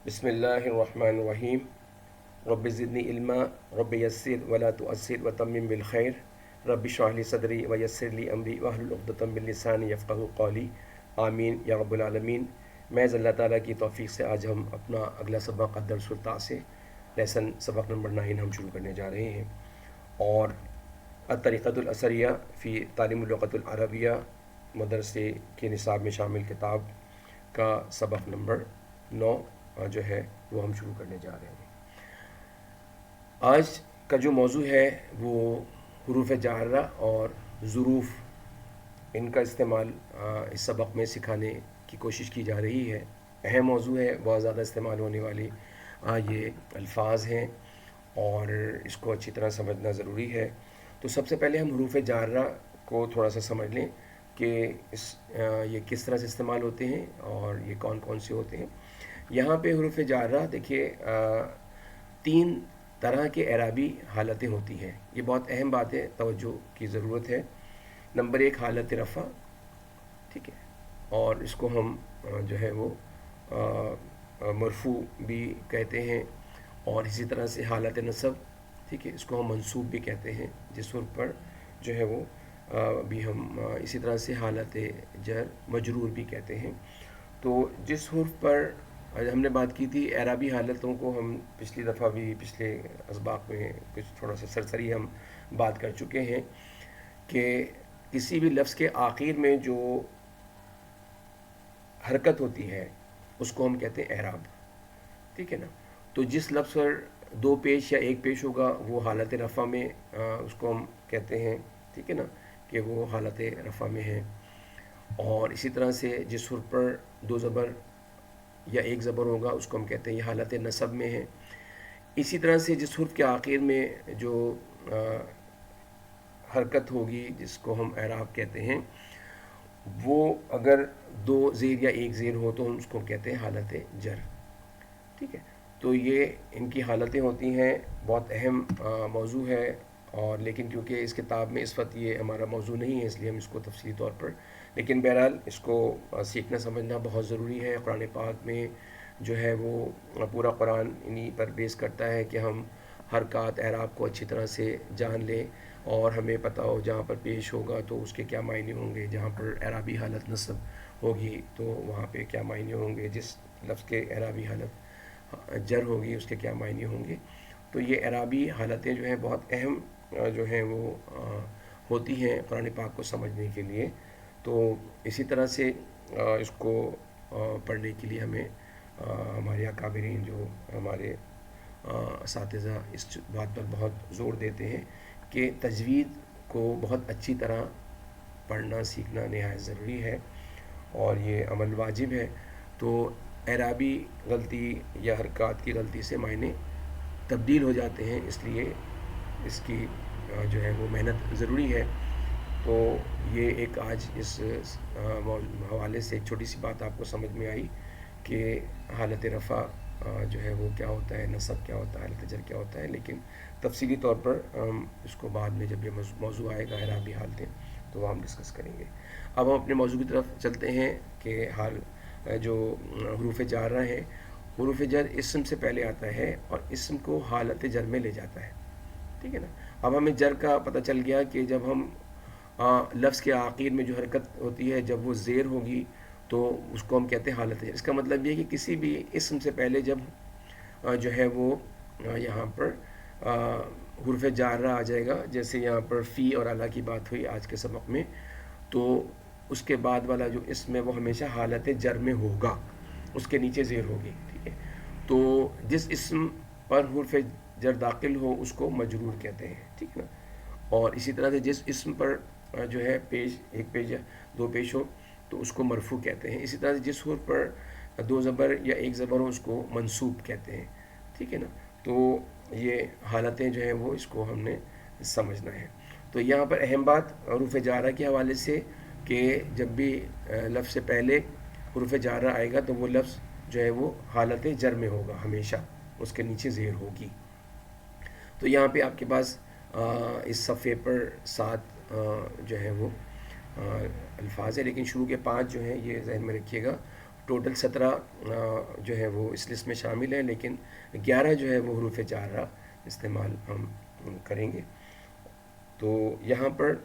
بسم اللہ الرحمن الرحیم. رب زدنی علما رب یسر ولا تؤثر وتمم بالخیر. رب اشرح لی صدری ویسر لی امری واحلل عقدۃ من لسانی یفقہوا قولی. آمین یا رب العالمین. محض اللہ تعالیٰ کی توفیق سے آج ہم اپنا اگلا سبق الدرس التاسع لیسن سبق نمبر 9 ہم شروع کرنے جا رہے ہیں، اور الطریقۃ الاثریہ فی تعلیم اللغۃ العربیہ مدرسے کے نصاب میں شامل کتاب کا سبق نمبر 9 جو ہے وہ ہم شروع کرنے جا رہے ہیں. آج کا جو موضوع ہے وہ حروف جارہ اور ظروف، ان کا استعمال اس سبق میں سکھانے کی کوشش کی جا رہی ہے. اہم موضوع ہے، بہت زیادہ استعمال ہونے والی یہ الفاظ ہیں اور اس کو اچھی طرح سمجھنا ضروری ہے. تو سب سے پہلے ہم حروف جارہ کو تھوڑا سا سمجھ لیں کہ یہ کس طرح سے استعمال ہوتے ہیں اور یہ کون کون سے ہوتے ہیں. یہاں پہ حروف جارہ دیکھیے 3 طرح کے اعرابی حالتیں ہوتی ہیں. یہ بہت اہم بات ہے، توجہ کی ضرورت ہے. نمبر 1 حالت رفع، ٹھیک ہے، اور اس کو ہم جو ہے وہ مرفوع بھی کہتے ہیں، اور اسی طرح سے حالت نصب، ٹھیک ہے، اس کو ہم منصوب بھی کہتے ہیں جس حرف پر جو ہے وہ بھی ہم اسی طرح سے حالت جر مجرور بھی کہتے ہیں. تو جس حرف پر ہم نے بات کی تھی اعرابی حالتوں کو، ہم پچھلی دفعہ بھی پچھلے اسباق میں کچھ تھوڑا سا سرسری ہم بات کر چکے ہیں کہ کسی بھی لفظ کے آخر میں جو حرکت ہوتی ہے اس کو ہم کہتے ہیں اعراب، ٹھیک ہے نا. تو جس لفظ پر 2 پیش یا 1 پیش ہوگا وہ حالت رفع میں اس کو ہم کہتے ہیں، ٹھیک ہے نا، کہ وہ حالت رفع میں ہے. اور اسی طرح سے جس حرف پر 2 زبر یا 1 زبر ہوگا اس کو ہم کہتے ہیں یہ حالت نصب میں ہے. اسی طرح سے جس حرف کے آخر میں جو حرکت ہوگی جس کو ہم اعراب کہتے ہیں، وہ اگر 2 زیر یا 1 زیر ہو تو ہم اس کو کہتے ہیں حالت جر، ٹھیک ہے. تو یہ ان کی حالتیں ہوتی ہیں. بہت اہم موضوع ہے، اور لیکن کیونکہ اس کتاب میں اس وقت یہ ہمارا موضوع نہیں ہے اس لیے ہم اس کو تفصیلی طور پر، لیکن بہرحال اس کو سیکھنا سمجھنا بہت ضروری ہے. قرآن پاک میں جو ہے وہ پورا قرآن انہی پر بیس کرتا ہے کہ ہم حرکات اعراب کو اچھی طرح سے جان لیں اور ہمیں پتہ ہو جہاں پر پیش ہوگا تو اس کے کیا معنی ہوں گے، جہاں پر اعرابی حالت نصب ہوگی تو وہاں پہ کیا معنی ہوں گے، جس لفظ کے اعرابی حالت جر ہوگی اس کے کیا معنی ہوں گے. تو یہ اعرابی حالتیں جو ہیں بہت اہم جو ہیں وہ ہوتی ہیں قرآن پاک کو سمجھنے کے لیے. تو اسی طرح سے اس کو پڑھنے کے لیے ہمیں ہمارے اکابرین جو ہمارے اساتذہ اس بات پر بہت زور دیتے ہیں کہ تجوید کو بہت اچھی طرح پڑھنا سیکھنا نہایت ضروری ہے اور یہ عمل واجب ہے. تو اعرابی غلطی یا حرکات کی غلطی سے معنی تبدیل ہو جاتے ہیں، اس لیے اس کی جو ہے وہ محنت ضروری ہے. تو یہ ایک آج اس حوالے سے ایک چھوٹی سی بات آپ کو سمجھ میں آئی کہ حالت رفع جو ہے وہ کیا ہوتا ہے، نصب کیا ہوتا ہے، حالت جر کیا ہوتا ہے. لیکن تفصیلی طور پر ہم اس کو بعد میں جب یہ موضوع آئے گا اعرابی حالتیں تو وہ ہم ڈسکس کریں گے. اب ہم اپنے موضوع کی طرف چلتے ہیں کہ جو حروف جارہ ہیں، حروف جر اسم سے پہلے آتا ہے اور اسم کو حالت جر میں لے جاتا ہے، ٹھیک ہے نا. اب ہمیں جر کا پتہ چل گیا کہ جب ہم لفظ کے آخر میں جو حرکت ہوتی ہے جب وہ زیر ہوگی تو اس کو ہم کہتے ہیں حالت جر. اس کا مطلب یہ ہے کہ کسی بھی اسم سے پہلے جب جو ہے وہ یہاں پر حرف جارہ آ جائے گا، جیسے یہاں پر فی اور اعلیٰ کی بات ہوئی آج کے سبق میں، تو اس کے بعد والا جو اسم ہے وہ ہمیشہ حالت جر میں ہوگا، اس کے نیچے زیر ہوگی، ٹھیک ہے. تو جس اسم پر حرف جر داخل ہو اس کو مجرور کہتے ہیں، ٹھیک ہے نا. اور اسی طرح سے جس اسم پر جو ہے پیش 1 پیش یا 2 پیش ہو تو اس کو مرفوع کہتے ہیں. اسی طرح سے جس حرف پر 2 زبر یا 1 زبر ہو اس کو منصوب کہتے ہیں، ٹھیک ہے نا. تو یہ حالتیں جو ہیں وہ اس کو ہم نے سمجھنا ہے. تو یہاں پر اہم بات حروف جارہ کے حوالے سے کہ جب بھی لفظ سے پہلے حروف جارہ آئے گا تو وہ لفظ جو ہے وہ حالت جر میں ہوگا، ہمیشہ اس کے نیچے زیر ہوگی. تو یہاں پہ آپ کے پاس اس صفحے پر 7 جو ہے وہ الفاظ ہے، لیکن شروع کے 5 جو ہیں یہ ذہن میں رکھیے گا. ٹوٹل 17 جو ہے وہ اس لسٹ میں شامل ہیں، لیکن 11 جو ہے وہ حروف جارہ استعمال ہم کریں گے. تو یہاں پر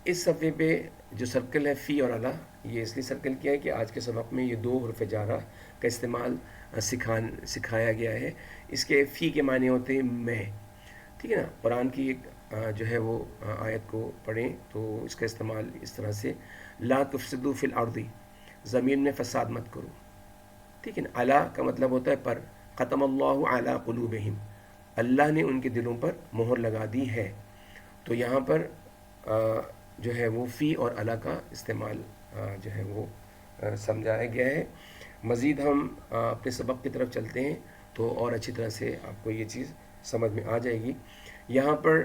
اس صفحے پہ جو سرکل ہے فی اور علا، یہ اس لیے سرکل کیا ہے کہ آج کے سبق میں یہ 2 حروف جارہ کا استعمال سکھایا گیا ہے. اس کے فی کے معنی ہوتے ہیں میں، ٹھیک ہے نا. قرآن کی ایک جو ہے وہ آیت کو پڑھیں تو اس کا استعمال اس طرح سے، لا تفسدوا فی الارض، زمین میں فساد مت کرو، ٹھیک ہے نا. علا کا مطلب ہوتا ہے پر، ختم اللہ علی قلوبہم، اللہ نے ان کے دلوں پر مہر لگا دی ہے. تو یہاں پر جو ہے وہ فی اور علا کا استعمال جو ہے وہ سمجھایا گیا ہے. مزید ہم اپنے سبق کی طرف چلتے ہیں تو اور اچھی طرح سے آپ کو یہ چیز سمجھ میں آ جائے گی. یہاں پر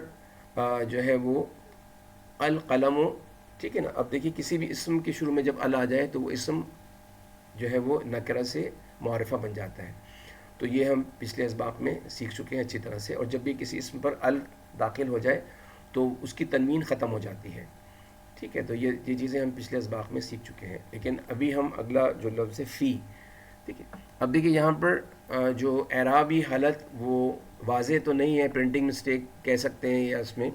جو ہے وہ القلم، ٹھیک ہے نا. اب دیکھیے کسی بھی اسم کے شروع میں جب ال آ جائے تو وہ اسم جو ہے وہ نکرہ سے معرفہ بن جاتا ہے. تو یہ ہم پچھلے اسباق میں سیکھ چکے ہیں اچھی طرح سے. اور جب بھی کسی اسم پر ال داخل ہو جائے تو اس کی تنوین ختم ہو جاتی ہے، ٹھیک ہے. تو یہ چیزیں ہم پچھلے اسباق میں سیکھ چکے ہیں. لیکن ابھی ہم اگلا جو لفظ ہے فی، ٹھیک ہے. اب دیکھیے یہاں پر جو اعرابی حالت وہ واضح تو نہیں ہے، پرنٹنگ مسٹیک کہہ سکتے ہیں یا اس میں،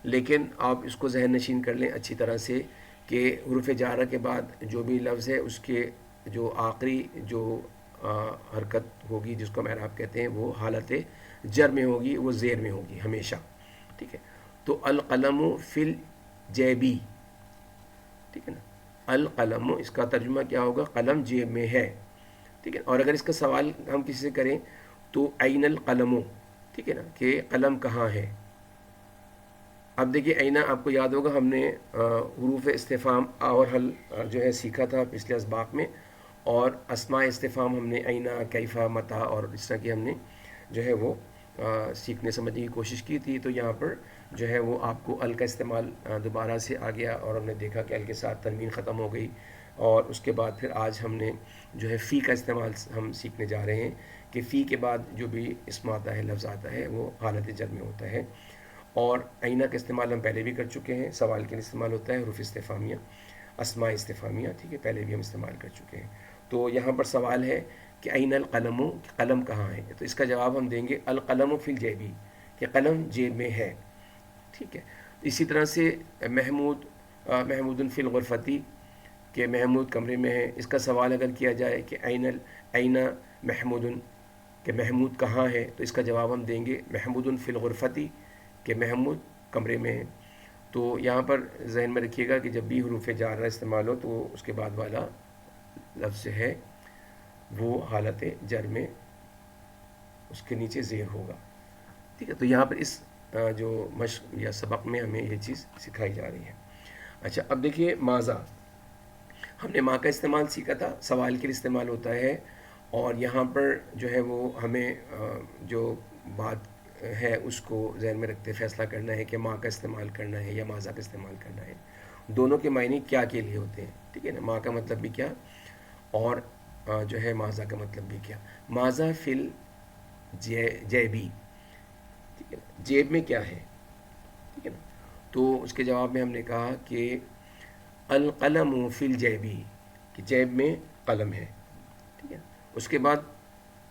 لیکن آپ اس کو ذہن نشین کر لیں اچھی طرح سے کہ حروف جارہ کے بعد جو بھی لفظ ہے اس کے جو آخری جو حرکت ہوگی جس کو ہم اعراب کہتے ہیں وہ حالت جر میں ہوگی، وہ زیر میں ہوگی ہمیشہ، ٹھیک ہے. تو القلم فی الجیبی، ٹھیک ہے نا. القلم اس کا ترجمہ کیا ہوگا؟ قلم جیب میں ہے، ٹھیک ہے. اور اگر اس کا سوال ہم کسی سے کریں تو این القلم، ٹھیک ہے نا، کہ قلم کہاں ہے. اب دیکھیے اینا آپ کو یاد ہوگا ہم نے حروف استفہام اور حل جو ہے سیکھا تھا پچھلے اسباق میں، اور اسماء استفہام ہم نے اینا، کیفا، متا اور اس طرح کی ہم نے جو ہے وہ سیکھنے سمجھنے کی کوشش کی تھی. تو یہاں پر جو ہے وہ آپ کو ال کا استعمال دوبارہ سے آ گیا اور ہم نے دیکھا کہ ال کے ساتھ تنوین ختم ہو گئی. اور اس کے بعد پھر آج ہم نے جو ہے فی کا استعمال ہم سیکھنے جا رہے ہیں کہ فی کے بعد جو بھی اسم آتا ہے، لفظ آتا ہے، وہ حالت جر میں ہوتا ہے. اور اینا کا استعمال ہم پہلے بھی کر چکے ہیں، سوال کے لیے استعمال ہوتا ہے، حروف استفہامیہ، اسماء استفہامیہ، ٹھیک ہے، پہلے بھی ہم استعمال کر چکے ہیں. تو یہاں پر سوال ہے کہ این القلم، قلم کہاں ہے. تو اس کا جواب ہم دیں گے القلم فی الجیبی، کہ قلم جیب میں ہے، ٹھیک ہے. اسی طرح سے محمود فی الغرفتی، کہ محمود کمرے میں ہے. اس کا سوال اگر کیا جائے کہ این محمود، کہ محمود کہاں ہے، تو اس کا جواب ہم دیں گے محمود فی الغرفتی، کہ محمود کمرے میں ہے. تو یہاں پر ذہن میں رکھیے گا کہ جب بھی حروف جارہ استعمال ہو تو اس کے بعد والا لفظ ہے وہ حالت جر میں اس کے نیچے زیر ہوگا، ٹھیک ہے. تو یہاں پر اس جو مشق یا سبق میں ہمیں یہ چیز سکھائی جا رہی ہے. اچھا اب دیکھیے ماذا، ہم نے ماں کا استعمال سیکھا تھا، سوال کے لیے استعمال ہوتا ہے. اور یہاں پر جو ہے وہ ہمیں جو بات ہے اس کو ذہن میں رکھتے فیصلہ کرنا ہے کہ ماں کا استعمال کرنا ہے یا ماذا کا استعمال کرنا ہے. دونوں کے معنی کیا کے لیے ہوتے ہیں، ٹھیک ہے نا. ماں کا مطلب بھی کیا اور جو ہے ماذا کا مطلب بھی کیا. ماذا فی الجیبی، ٹھیک ہے نا، جیب میں کیا ہے، ٹھیک ہے نا. تو اس کے جواب میں ہم نے کہا کہ القلم فی الجیبی، کہ جیب میں قلم ہے، ٹھیک ہے. اس کے بعد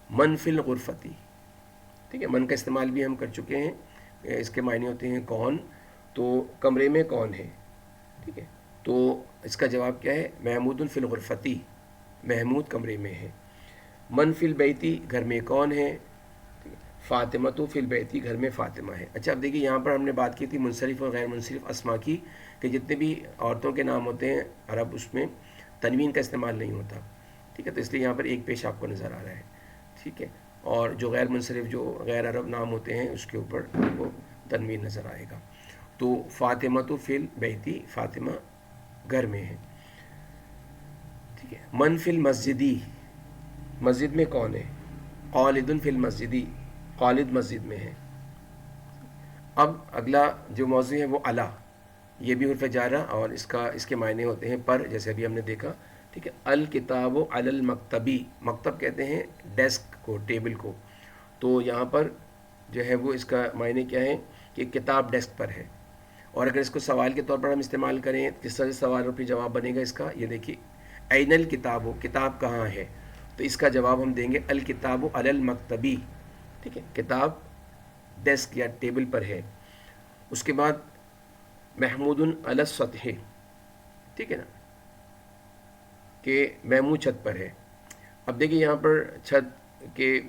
من فی الغرفتی، ٹھیک ہے. من کا استعمال بھی ہم کر چکے ہیں، اس کے معنی ہوتے ہیں کون. تو کمرے میں کون ہے، ٹھیک ہے. تو اس کا جواب کیا ہے؟ محمود فی الغرفتی، محمود کمرے میں ہے. من فی البیتی، گھر میں کون ہے، فاطمۃ فی البیتی، گھر میں فاطمہ ہے. اچھا اب دیکھیے یہاں پر ہم نے بات کی تھی منصرف اور غیر منصرف اسما کی، کہ جتنے بھی عورتوں کے نام ہوتے ہیں عرب اس میں تنوین کا استعمال نہیں ہوتا، ٹھیک ہے. تو اس لیے یہاں پر ایک پیش آپ کو نظر آ رہا ہے، ٹھیک ہے. اور جو غیر منصرف جو غیر عرب نام ہوتے ہیں اس کے اوپر آپ کو تنوین نظر آئے گا. تو فاطمۃ فی البیتی، فاطمہ گھر میں ہے، ٹھیک ہے. من فی المسجدی، مسجد میں کون ہے. خالد فی المسجدی، خالد مسجد میں ہے. اب اگلا جو موضوع ہے وہ علا، یہ بھی حرف جارہ اور اس کے معنی ہوتے ہیں پر، جیسے ابھی ہم نے دیکھا، ٹھیک ہے. الکتاب علی المکتبی، مکتب کہتے ہیں ڈیسک کو، ٹیبل کو. تو یہاں پر جو ہے وہ اس کا معنی کیا ہے کہ کتاب ڈیسک پر ہے. اور اگر اس کو سوال کے طور پر ہم استعمال کریں، جس طرح سے سوال اور پھر جواب بنے گا اس کا، یہ دیکھیے این الکتاب، کتاب کہاں ہے، تو اس کا جواب ہم دیں گے الکتاب علی المکتبی، ٹھیک ہے، کتاب ڈیسک یا ٹیبل پر ہے. اس کے بعد محمود علی السطح، ٹھیک ہے نا، کہ محمود چھت پر ہے. اب دیکھیے یہاں پر چھت کے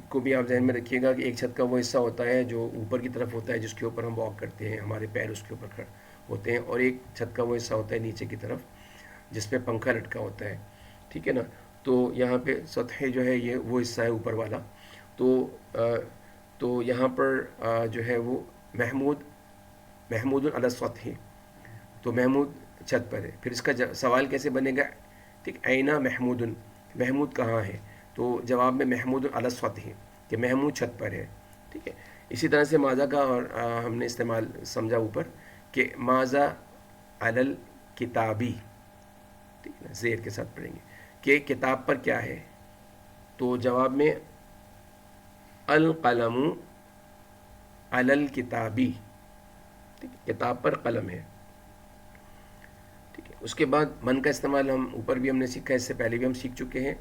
کو بھی آپ ذہن میں رکھیے گا کہ ایک چھت کا وہ حصہ ہوتا ہے جو اوپر کی طرف ہوتا ہے، جس کے اوپر ہم واک کرتے ہیں، ہمارے پیر اس کے اوپر ہوتے ہیں، اور ایک چھت کا وہ حصہ ہوتا ہے نیچے کی طرف جس پہ پنکھا لٹکا ہوتا ہے، ٹھیک ہے نا. تو یہاں پہ سطح جو ہے یہ وہ حصہ ہے اوپر والا. تو یہاں پر جو ہے وہ محمود علی السطح، تو محمود چھت پر ہے. پھر اس کا سوال کیسے بنے گا، ٹھیک، اینا محمود، محمود کہاں ہے، تو جواب میں محمود علی السطح، کہ محمود چھت پر ہے، ٹھیک ہے. اسی طرح سے ماذا کا اور ہم نے استعمال سمجھا اوپر کہ ماذا علی الکتابی، ٹھیک ہے نا، زیر کے ساتھ پڑھیں گے کہ کتاب پر کیا ہے، تو جواب میں القلم علی الکتابی، ٹھیک ہے، کتاب پر قلم ہے، ٹھیک ہے. اس کے بعد من کا استعمال ہم اوپر بھی ہم نے سیکھا، اس سے پہلے بھی ہم سیکھ چکے ہیں.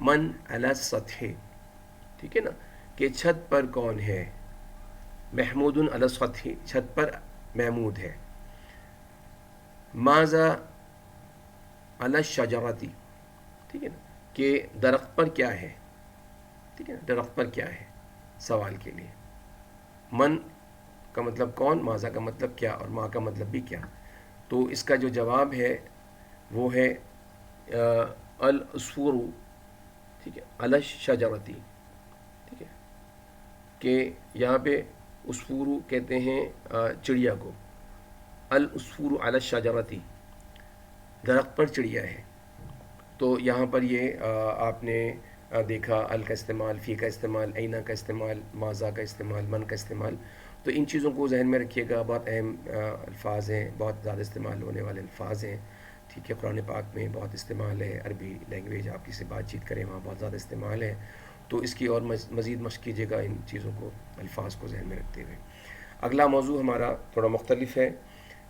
من علی السطح، ٹھیک ہے نا، کہ چھت پر کون ہے، محمود علی السطح، چھت پر محمود ہے. ماذا علی الشجرۃ، ٹھیک ہے نا، کہ درخت پر کیا ہے، ٹھیک ہے نا، درخت پر کیا ہے سوال کے لیے. من کا مطلب کون، ماذا کا مطلب کیا، اور ما کا مطلب بھی کیا. تو اس کا جو جواب ہے وہ ہے العصفور، ٹھیک ہے، علی الشجرۃ، ٹھیک ہے، کہ یہاں پہ عصفور کہتے ہیں چڑیا کو، العصفور علی الشجرۃ، درخت پر چڑیا ہے. تو یہاں پر یہ آپ نے دیکھا ال کا استعمال، فی کا استعمال، اینا کا استعمال، ماذا کا استعمال، من کا استعمال. تو ان چیزوں کو ذہن میں رکھیے گا، بہت اہم الفاظ ہیں، بہت زیادہ استعمال ہونے والے الفاظ ہیں، ٹھیک ہے. قرآن پاک میں بہت استعمال ہے، عربی لینگویج آپ کسی سے بات چیت کریں وہاں بہت زیادہ استعمال ہے. تو اس کی اور مزید مشق کیجیے گا ان چیزوں کو، الفاظ کو ذہن میں رکھتے ہوئے. اگلا موضوع ہمارا تھوڑا مختلف ہے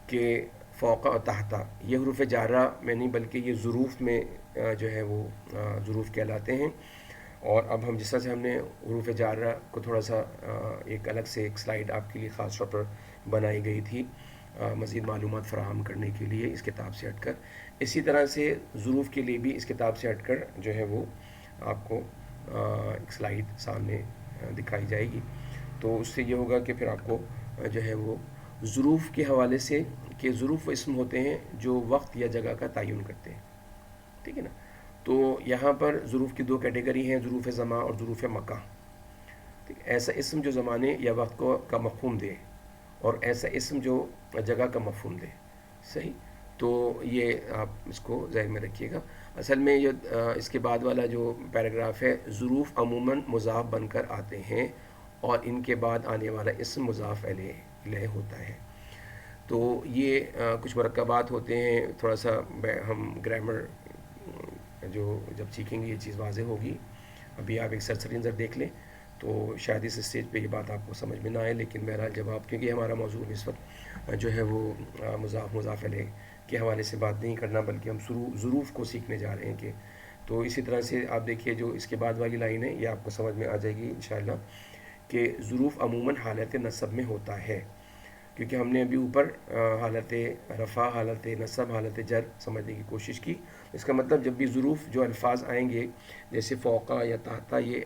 کہ فوق اور تحت، یہ حروف جارہ میں نہیں بلکہ یہ ظروف میں جو ہے وہ ظروف کہلاتے ہیں. اور اب ہم جس طرح سے ہم نے حروف جارہ کو تھوڑا سا ایک الگ سے ایک سلائیڈ آپ کے لیے خاص طور پر بنائی گئی تھی مزید معلومات فراہم کرنے کے لیے اس کتاب سے ہٹ کر، اسی طرح سے ظروف کے لیے بھی اس کتاب سے ہٹ کر جو ہے وہ آپ کو ایک سلائیڈ سامنے دکھائی جائے گی. تو اس سے یہ ہوگا کہ پھر آپ کو جو ہے وہ ظروف کے حوالے سے، کہ ظروف وہ اسم ہوتے ہیں جو وقت یا جگہ کا تعین کرتے ہیں، ٹھیک ہے نا. تو یہاں پر ظروف کی دو کیٹیگری ہیں، ظروف زمان اور ظروف مکان. ٹھیک، ایسا اسم جو زمانے یا وقت کا مفہوم دے، اور ایسا اسم جو جگہ کا مفہوم دے، صحیح. تو یہ آپ اس کو ذہن میں رکھیے گا. اصل میں یہ اس کے بعد والا جو پیراگراف ہے، ظروف عموماً مضاف بن کر آتے ہیں اور ان کے بعد آنے والا اسم مضاف الیہ ہوتا ہے. تو یہ کچھ مرکبات ہوتے ہیں، تھوڑا سا ہم گرامر جو جب سیکھیں گے یہ چیز واضح ہوگی. ابھی آپ ایک سرسری نظر دیکھ لیں تو شاید اس اسٹیج پہ یہ بات آپ کو سمجھ میں نہ آئے، لیکن بہرحال جب آپ، کیونکہ ہمارا موضوع اس وقت جو ہے وہ مضاف علیہ کے حوالے سے بات نہیں کرنا، بلکہ ہم ظروف کو سیکھنے جا رہے ہیں. کہ تو اسی طرح سے آپ دیکھیے جو اس کے بعد والی لائن ہے یہ آپ کو سمجھ میں آ جائے گی انشاءاللہ، کہ ظروف عموماً حالت نصب میں ہوتا ہے. کیونکہ ہم نے ابھی اوپر حالت رفع، حالت نصب، حالت جر سمجھنے کی کوشش کی. اس کا مطلب جب بھی ظروف جو الفاظ آئیں گے جیسے فوقہ یا تحتہ، یہ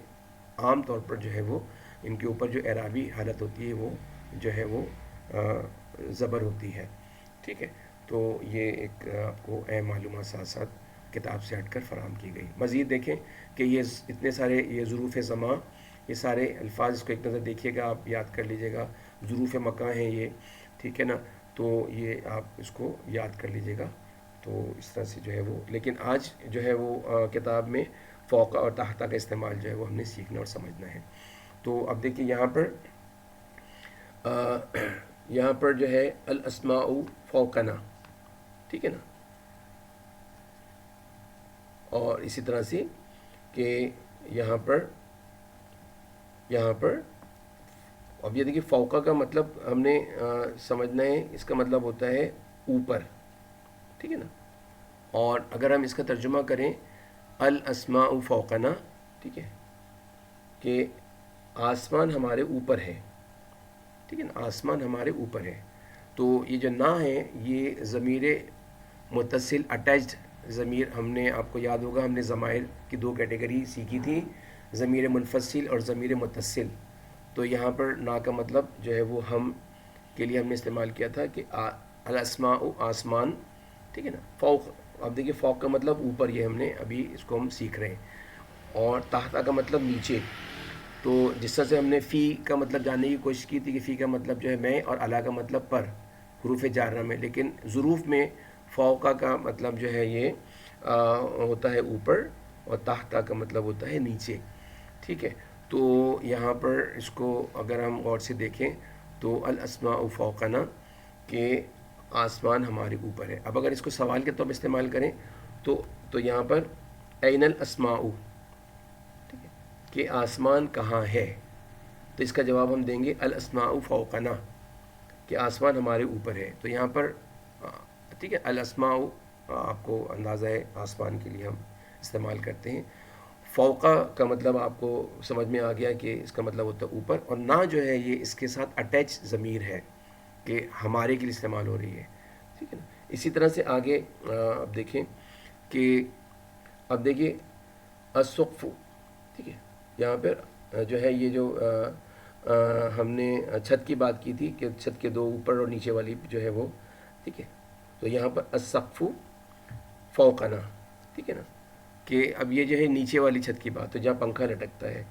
عام طور پر جو ہے وہ ان کے اوپر جو اعرابی حالت ہوتی ہے وہ جو ہے وہ زبر ہوتی ہے، ٹھیک ہے. تو یہ ایک آپ کو اہم معلومات ساتھ ساتھ کتاب سے ہٹ کر فراہم کی گئی. مزید دیکھیں کہ یہ اتنے سارے یہ ظروف زمان، یہ سارے الفاظ اس کو ایک نظر دیکھیے گا، آپ یاد کر لیجیے گا. ظروف مکان ہیں یہ، ٹھیک ہے نا. تو یہ آپ اس کو یاد کر لیجیے گا. تو اس طرح سے جو ہے وہ، لیکن آج جو ہے وہ کتاب میں فوق اور تحت کا استعمال جو ہے وہ ہم نے سیکھنا اور سمجھنا ہے. تو اب دیکھیے یہاں پر جو ہے الاسماء فوقنا، ٹھیک ہے نا. اور اسی طرح سے کہ یہاں پر اب یہ دیکھیے فوقہ کا مطلب ہم نے سمجھنا ہے، اس کا مطلب ہوتا ہے اوپر، ٹھیک ہے نا. اور اگر ہم اس کا ترجمہ کریں الاسماء فوقنا، ٹھیک ہے، کہ آسمان ہمارے اوپر ہے، ٹھیک ہے نا، آسمان ہمارے اوپر ہے. تو یہ جو نا ہے یہ ضمیر متصل اٹیچڈ ضمیر، ہم نے آپ کو یاد ہوگا ہم نے ضمائر کی دو کیٹیگری سیکھی تھی، ضمیر منفصل اور ضمیر متصل. تو یہاں پر نا کا مطلب جو ہے وہ ہم کے لیے ہم نے استعمال کیا تھا کہ الاسماء آسمان، ٹھیک ہے نا. فوق، اب دیکھیے فوق کا مطلب اوپر، یہ ہم نے ابھی اس کو ہم سیکھ رہے ہیں. اور تحت کا مطلب نیچے. تو جس طرح سے ہم نے فی کا مطلب جاننے کی کوشش کی تھی کہ فی کا مطلب جو ہے میں، اور علا کا مطلب پر حروف جارہ میں، لیکن ظروف میں فوقہ کا مطلب جو ہے یہ ہوتا ہے اوپر، اور تحت کا مطلب ہوتا ہے نیچے، ٹھیک ہے. تو یہاں پر اس کو اگر ہم غور سے دیکھیں تو الاسماء فوقنا، کہ آسمان ہمارے اوپر ہے. اب اگر اس کو سوال کے طور پر استعمال کریں تو یہاں پر این الاسماء، ٹھیک ہے، کہ آسمان کہاں ہے. تو اس کا جواب ہم دیں گے الاسماء فوقنا، کہ آسمان ہمارے اوپر ہے. تو یہاں پر ٹھیک ہے، الاسماء آپ کو اندازہ ہے آسمان کے لیے ہم استعمال کرتے ہیں. فوقہ کا مطلب آپ کو سمجھ میں آ گیا کہ اس کا مطلب ہوتا ہے اوپر، اور نا جو ہے یہ اس کے ساتھ اٹیچ ضمیر ہے کہ ہمارے کے لیے استعمال ہو رہی ہے، ٹھیک ہے نا. اسی طرح سے آگے اب دیکھیں کہ اب دیکھیے السقف، ٹھیک ہے، یہاں پر جو ہے یہ جو ہم نے چھت کی بات کی تھی کہ چھت کے دو اوپر اور نیچے والی جو ہے وہ، ٹھیک ہے. تو یہاں پر السقف فوقنا، ٹھیک ہے نا، کہ اب یہ جو ہے نیچے والی چھت کی بات، تو جہاں پنکھا لٹکتا ہے.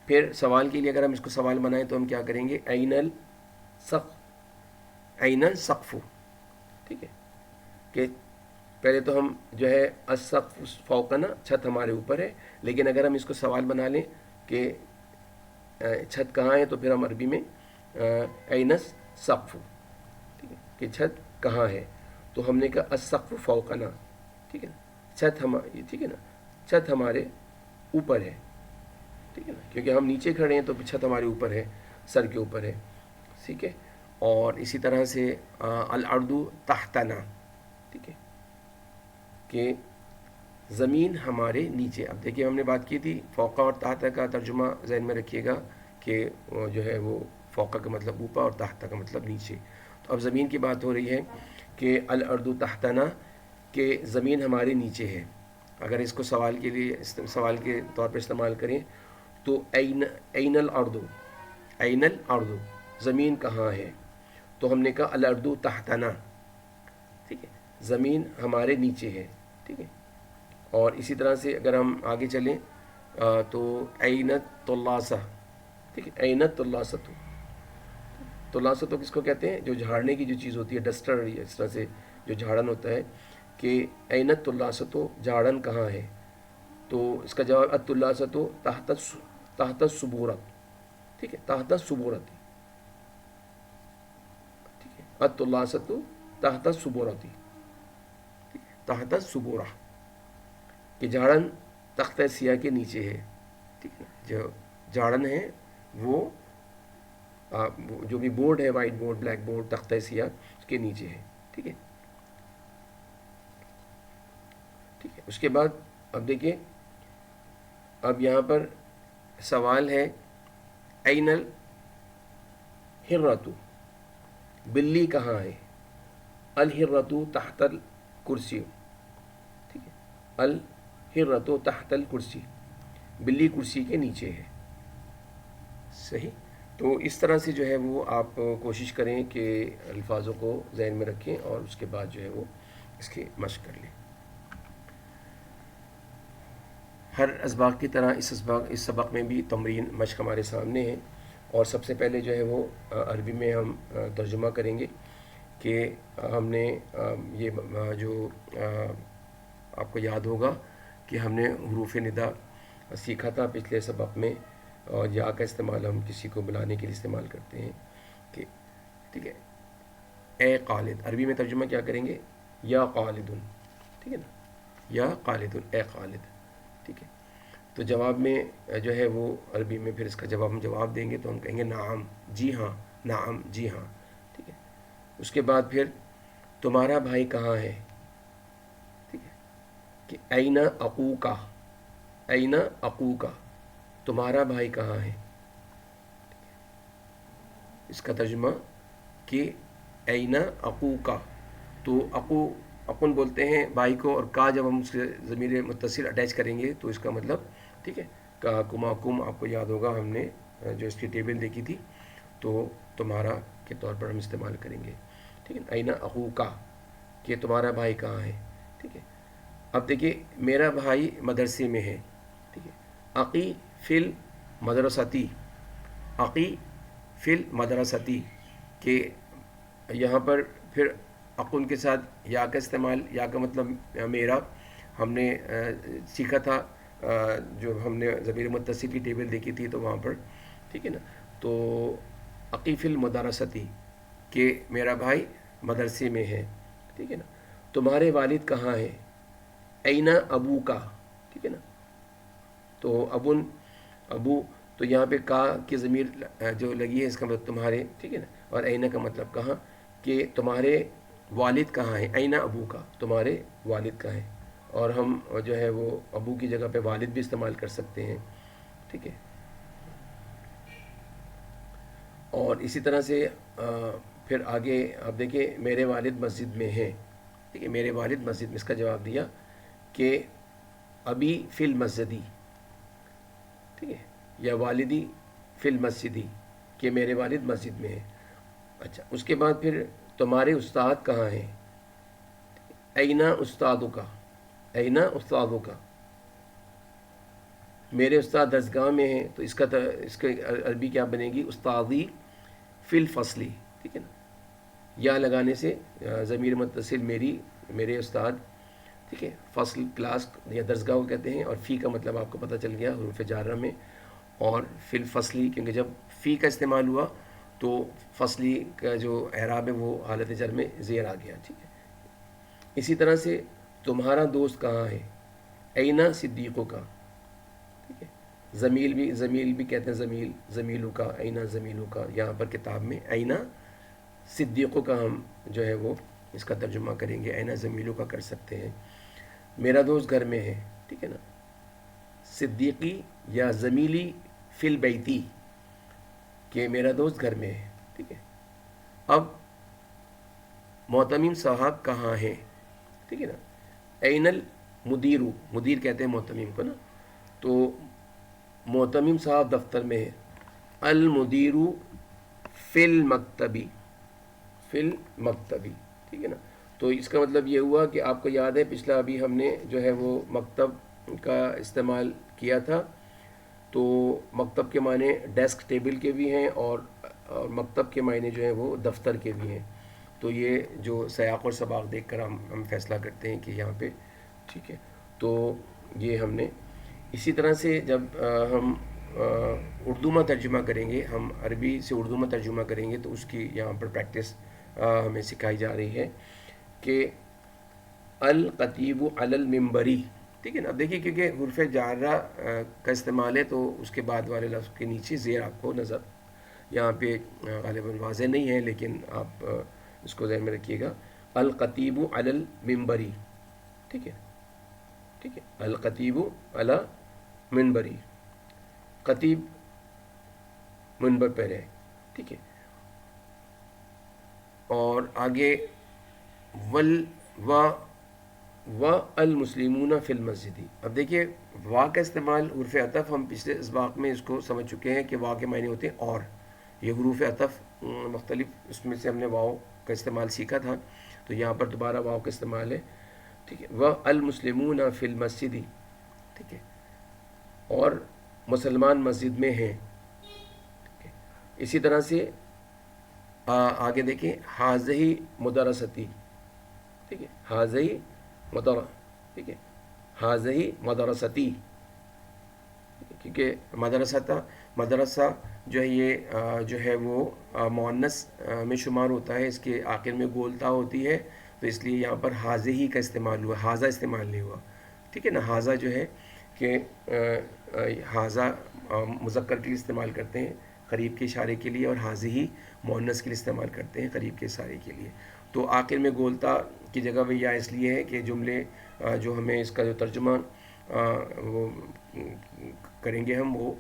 پھر سوال کے لیے اگر ہم اس کو سوال بنائیں تو ہم کیا کریں گے، این السقف، این السقف، ٹھیک ہے، کہ پہلے تو ہم جو ہے السقف فوقنا، چھت ہمارے اوپر ہے، لیکن اگر ہم اس کو سوال بنا لیں کہ چھت کہاں ہے، تو پھر ہم عربی میں این السقف، ٹھیک ہے، کہ چھت کہاں ہے. تو ہم نے کہا السقف فوقنا، ٹھیک ہے نا، چھت ٹھیک ہے نا، چھت ہمارے اوپر ہے، ٹھیک ہے نا، کیونکہ ہم نیچے کھڑے ہیں تو چھت ہمارے اوپر ہے، سر کے اوپر ہے، ٹھیک ہے. اور اسی طرح سے الارض تحتنا، ٹھیک ہے، کہ زمین ہمارے نیچے. اب دیکھیے ہم نے بات کی تھی فوقہ اور تحت کا ترجمہ ذہن میں رکھیے گا کہ جو ہے وہ فوقہ کا مطلب اوپر اور تحت کا مطلب نیچے. تو اب زمین کی بات ہو رہی ہے کہ الارض تحتنا، کہ زمین ہمارے نیچے ہے. اگر اس کو سوال کے لیے سوال کے طور پہ استعمال کریں تو این الارض، این الارض، زمین کہاں ہے. تو ہم نے کہا الارض تحتنا، ٹھیک ہے، زمین ہمارے نیچے ہے، ٹھیک ہے. اور اسی طرح سے اگر ہم آگے چلیں تو اینت اللاثہ، ٹھیک ہے، اینت اللاثۃ. تلاثت کس کو کہتے ہیں، جو جھاڑنے کی جو چیز ہوتی ہے، ڈسٹر، اس طرح سے جو جھاڑن ہوتا ہے، کہ اینت اللاثۃ، جھاڑن کہاں ہے. تو اس کا جواب اللاثۃ تحت الصبورۃ، ٹھیک ہے، تحت الصبورۃ، ٹھیک ہے، اللاثۃ تحت الصبورۃ، تحت الصبورہ، کہ جھاڑن تختہ سیاہ کے نیچے ہے، ٹھیک ہے. جو جھاڑن ہے وہ جو بھی بورڈ ہے، وائٹ بورڈ، بلیک بورڈ، تختہ سیاہ، اس کے نیچے ہے، ٹھیک ہے، ٹھیک ہے. اس کے بعد اب دیکھیے اب یہاں پر سوال ہے این الحرۃ، بلی کہاں ہے. الحرۃ تحت الکرسی، ٹھیک ہے، الحرۃ تحت الکرسی، بلی کرسی کے نیچے ہے. صحیح. تو اس طرح سے جو ہے وہ آپ کوشش کریں کہ الفاظوں کو ذہن میں رکھیں اور اس کے بعد جو ہے وہ اس کی مشق کر لیں. ہر اسباق کی طرح اس سبق میں بھی تمرین مشق ہمارے سامنے ہے. اور سب سے پہلے جو ہے وہ عربی میں ہم ترجمہ کریں گے کہ ہم نے یہ جو آپ کو یاد ہوگا کہ ہم نے حروف ندا سیکھا تھا پچھلے سبق میں، اور یا کا استعمال ہم کسی کو بلانے کے لیے استعمال کرتے ہیں کہ ٹھیک ہے، اے خالد، عربی میں ترجمہ کیا کریں گے، یا خالد، ٹھیک ہے نا، یا خالد، اے خالد، ٹھیک ہے. تو جواب میں جو ہے وہ عربی میں پھر اس کا جواب ہم جواب دیں گے تو ہم کہیں گے نعم، جی ہاں، نعم، جی ہاں، ٹھیک ہے. اس کے بعد پھر تمہارا بھائی کہاں ہے، ٹھیک ہے، کہ اینا اقوکا، اینا اقوکا، تمہارا بھائی کہاں ہے. اس کا ترجمہ کہ اینا اقوکا، تو اقن بولتے ہیں بھائی کو، اور کا جب ہم اس سے ضمیر متصل اٹیچ کریں گے تو اس کا مطلب، ٹھیک ہے، کا کما کم، آپ کو یاد ہوگا ہم نے جو اس کی ٹیبل دیکھی تھی، تو تمہارا کے طور پر ہم استعمال کریں گے، ٹھیک ہے. اینا اخوکا، کہ تمہارا بھائی کہاں ہے، ٹھیک ہے. اب دیکھیے میرا بھائی مدرسے میں ہے، ٹھیک ہے. عقی فل مدرستی، عقی فل مدرستی، کہ یہاں پر پھر اقن کے ساتھ یا کا استعمال، یا کا مطلب میرا، ہم نے سیکھا تھا جو ہم نے ضمیر متصل کی ٹیبل دیکھی تھی تو وہاں پر، ٹھیک ہے نا. تو عقیف المدارستی، کہ میرا بھائی مدرسے میں ہے، ٹھیک ہے نا. تمہارے والد کہاں ہیں، اینا ابو کا، ٹھیک ہے نا. تو ابو، تو یہاں پہ کا کی ضمیر جو لگی ہے اس کا مطلب تمہارے، ٹھیک ہے نا. اور اینا کا مطلب کہاں، کہ تمہارے والد کہاں ہیں، اینا ابو کا، تمہارے والد کہاں ہیں. اور ہم جو ہے وہ ابو کی جگہ پہ والد بھی استعمال کر سکتے ہیں، ٹھیک ہے. اور اسی طرح سے پھر آگے آپ دیکھیں میرے والد مسجد میں ہیں، ٹھیک ہے. میرے والد مسجد میں، اس کا جواب دیا کہ ابی فی المسجدی، ٹھیک ہے، یا والدی فی المسجدی، کہ میرے والد مسجد میں ہیں. اچھا، اس کے بعد پھر تمہارے استاد کہاں ہیں، اینا استادو کا، اینا استادو کا، میرے استاد درسگاہ میں ہیں. تو اس کا عربی کیا بنے گی، استادی فی الفصلی، ٹھیک ہے نا. یا لگانے سے ضمیر متصل میرے استاد، ٹھیک ہے. فصل کلاس یا درسگاہ کو کہتے ہیں، اور فی کا مطلب آپ کو پتہ چل گیا حروف جارہ میں. اور فی الفصلی، کیونکہ جب فی کا استعمال ہوا تو فصلی کا جو اعراب ہے وہ حالت جر میں زیر آ گیا، ٹھیک ہے. اسی طرح سے تمہارا دوست کہاں ہے، اینا صدیقوں کا، ٹھیک ہے. زمیل بھی کہتے ہیں، زمیلوں کا، اینا زمیلوں کا. یہاں پر کتاب میں اینا صدیقوں کا ہم جو ہے وہ اس کا ترجمہ کریں گے، اینا زمیلوں کا کر سکتے ہیں. میرا دوست گھر میں ہے، ٹھیک ہے نا. صدیقی یا زمیلی فی البیتی، کہ میرا دوست گھر میں ہے، ٹھیک ہے. اب معتمم صاحب کہاں ہیں، ٹھیک ہے نا. این المدیرو، مدیر کہتے ہیں معتمم کو نا. تو معتمم صاحب دفتر میں ہے. المدیرو فی المکتبی، فی المکتبی، ٹھیک ہے نا. تو اس کا مطلب یہ ہوا کہ آپ کو یاد ہے پچھلا ابھی ہم نے جو ہے وہ مکتب کا استعمال کیا تھا. تو مکتب کے معنی ڈیسک ٹیبل کے بھی ہیں، اور مکتب کے معنی جو ہیں وہ دفتر کے بھی ہیں. تو یہ جو سیاق اور سباق دیکھ کر ہم فیصلہ کرتے ہیں کہ یہاں پہ، ٹھیک ہے. تو یہ ہم نے اسی طرح سے جب ہم اردو میں ترجمہ کریں گے، ہم عربی سے اردو میں ترجمہ کریں گے تو اس کی یہاں پر پریکٹس ہمیں سکھائی جا رہی ہے کہ القطیب علی المنبری، ٹھیک ہے نا. اب دیکھیے کیونکہ حرف جارہ کا استعمال ہے تو اس کے بعد والے لفظ کے نیچے زیر آپ کو نظر یہاں پہ غالباً واضح نہیں ہے، لیکن آپ اس کو ذہن میں رکھیے گا. القطیب علی المنبری، ٹھیک ہے، ٹھیک ہے. القطیب علی منبری، قطیب منبر پر ہے، ٹھیک ہے. اور آگے و المسلمون فی المسجد. اب دیکھیے وا کا استعمال حروف عطف، ہم پچھلے اسباق میں اس کو سمجھ چکے ہیں کہ وا کے معنی ہوتے ہیں اور. یہ حروف عطف مختلف، اس میں سے ہم نے واؤ کا استعمال سیکھا تھا، تو یہاں پر دوبارہ واؤ کا استعمال ہے، ٹھیک ہے. و المسلمون فی المسجد، ٹھیک ہے، اور مسلمان مسجد میں ہیں. اسی طرح سے آگے دیکھیں حاضہی مدرستی، ٹھیک ہے، حاضہی ٹھیک ہے، حاضہی مدرستی، کیونکہ مدرسہ جو ہے یہ جو ہے وہ مؤنث میں شمار ہوتا ہے، اس کے آخر میں گولتا ہوتی ہے، تو اس لیے یہاں پر حاضہی کا استعمال ہوا، حاضہ استعمال نہیں ہوا، ٹھیک ہے نا. حاضہ جو ہے کہ حاضہ مذکر کے لیے استعمال کرتے ہیں قریب کے اشارے کے لیے، اور حاضی ہی مؤنث کے لیے استعمال کرتے ہیں قریب کے اشارے کے لیے. تو آخر میں گولتا کی جگہ وہ یا اس لیے ہے کہ جملے جو ہمیں اس کا جو ترجمہ وہ کریں گے ہم، وہ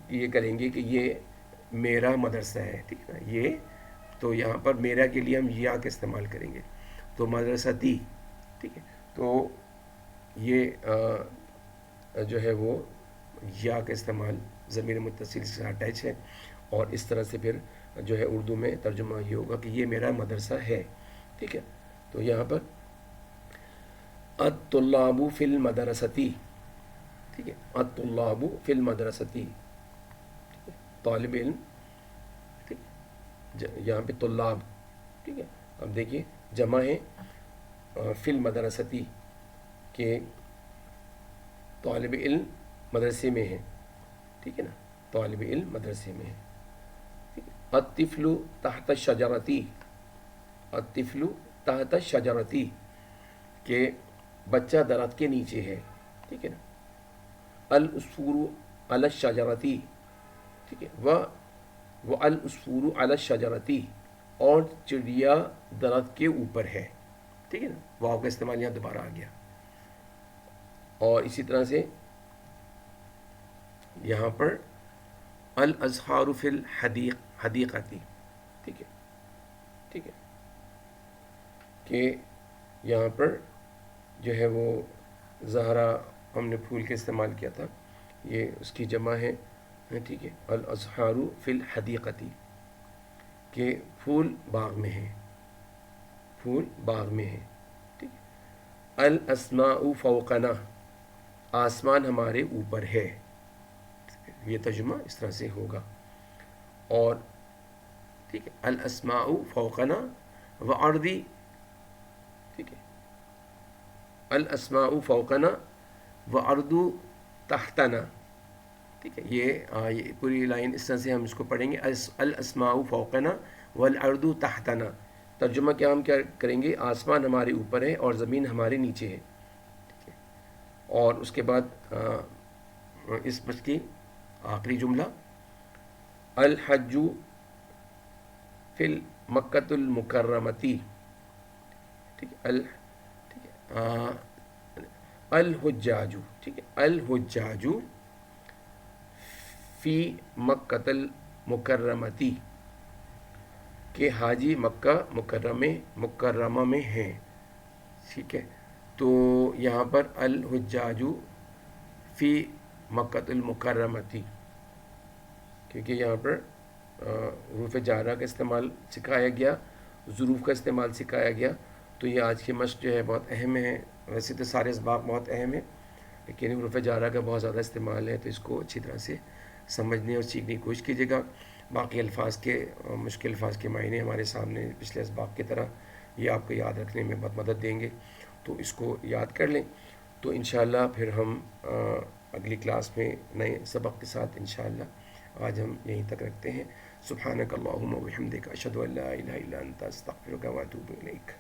یہ کریں گے کہ یہ میرا مدرسہ ہے، ٹھیک ہے نا. یہ تو یہاں پر میرا کے لیے ہم یا کا استعمال کریں گے، تو مدرستی، ٹھیک ہے. تو یہ جو ہے وہ یا کا استعمال ضمیر متصل سے اٹیچ ہے، اور اس طرح سے پھر جو ہے اردو میں ترجمہ یہ ہوگا کہ یہ میرا مدرسہ ہے، ٹھیک ہے. تو یہاں پر الطلاب فی المدرستی، ٹھیک ہے، الطلاب فی المدرستی، طالب علم، ٹھیک، یہاں پہ طلاب، ٹھیک ہے. اب دیکھیے جمع ہے فی المدرستی کہ طالب علم مدرسے میں ہے، ٹھیک ہے نا، طالب علم مدرسے میں ہے. الطفل تحت الشجرتی، الطفل تحت الشجرتی کہ بچہ درخت کے نیچے ہے، ٹھیک ہے نا. العصفور علی الشجرتی، ٹھیک ہے، وہ العصفور علی الشجرتی اور چڑیا درخت کے اوپر ہے، ٹھیک ہے نا. واو کا استعمال یہاں دوبارہ آ گیا. اور اسی طرح سے یہاں پر الازہار فی الحدیقتی، ٹھیک ہے، ٹھیک ہے، کہ یہاں پر جو ہے وہ زہرا ہم نے پھول کے استعمال کیا تھا، یہ اس کی جمع ہے، ٹھیک ہے. الازہار فی الحدیقتی کہ پھول باغ میں ہے، پھول باغ میں ہے، ٹھیک ہے. الاسماء فوقنا آسمان ہمارے اوپر ہے، یہ ترجمہ اس طرح سے ہوگا. اور ٹھیک ہے الاسماء فوقنا وارضی، ٹھیک ہے، الاسماء فوقنا وارض تحتنا، ٹھیک ہے. یہ پوری لائن اس طرح سے ہم اس کو پڑھیں گے، الاسماء فوقنا والارض تحتنا. ترجمہ کیا ہم کیا کریں گے، آسمان ہمارے اوپر ہے اور زمین ہمارے نیچے ہے، ٹھیک ہے. اور اس کے بعد اس بچ کی آخری جملہ الحج فی مکۃ المکرمتی، ٹھیک ہے، ٹھیک ہے، الحجاج، ٹھیک ہے، الحجاج فی مکۃ المکرمتی کہ حاجی مکہ مکرمہ میں ہیں، ٹھیک ہے. تو یہاں پر الحجاج فی مکۃ المکرمتی کیونکہ یہاں پر حروف جارہ کا استعمال سکھایا گیا، ظروف کا استعمال سکھایا گیا. تو یہ آج کی مشق جو ہے بہت اہم ہے. ویسے تو سارے اسباق بہت اہم ہیں، لیکن حروف جارہ کا بہت زیادہ استعمال ہے، تو اس کو اچھی طرح سے سمجھنے اور سیکھنے کی کوشش کیجیے گا. باقی الفاظ کے مشکل الفاظ کے معنی ہمارے سامنے پچھلے اسباق کی طرح یہ آپ کو یاد رکھنے میں بہت مدد دیں گے، تو اس کو یاد کر لیں. تو انشاءاللہ پھر ہم اگلی کلاس میں نئے سبق کے ساتھ انشاءاللہ آج ہم یہیں تک رکھتے ہیں. سبحانک اللہم و بحمدک اشہد ان لا الہ الا انت استغفرک و اتوب الیک.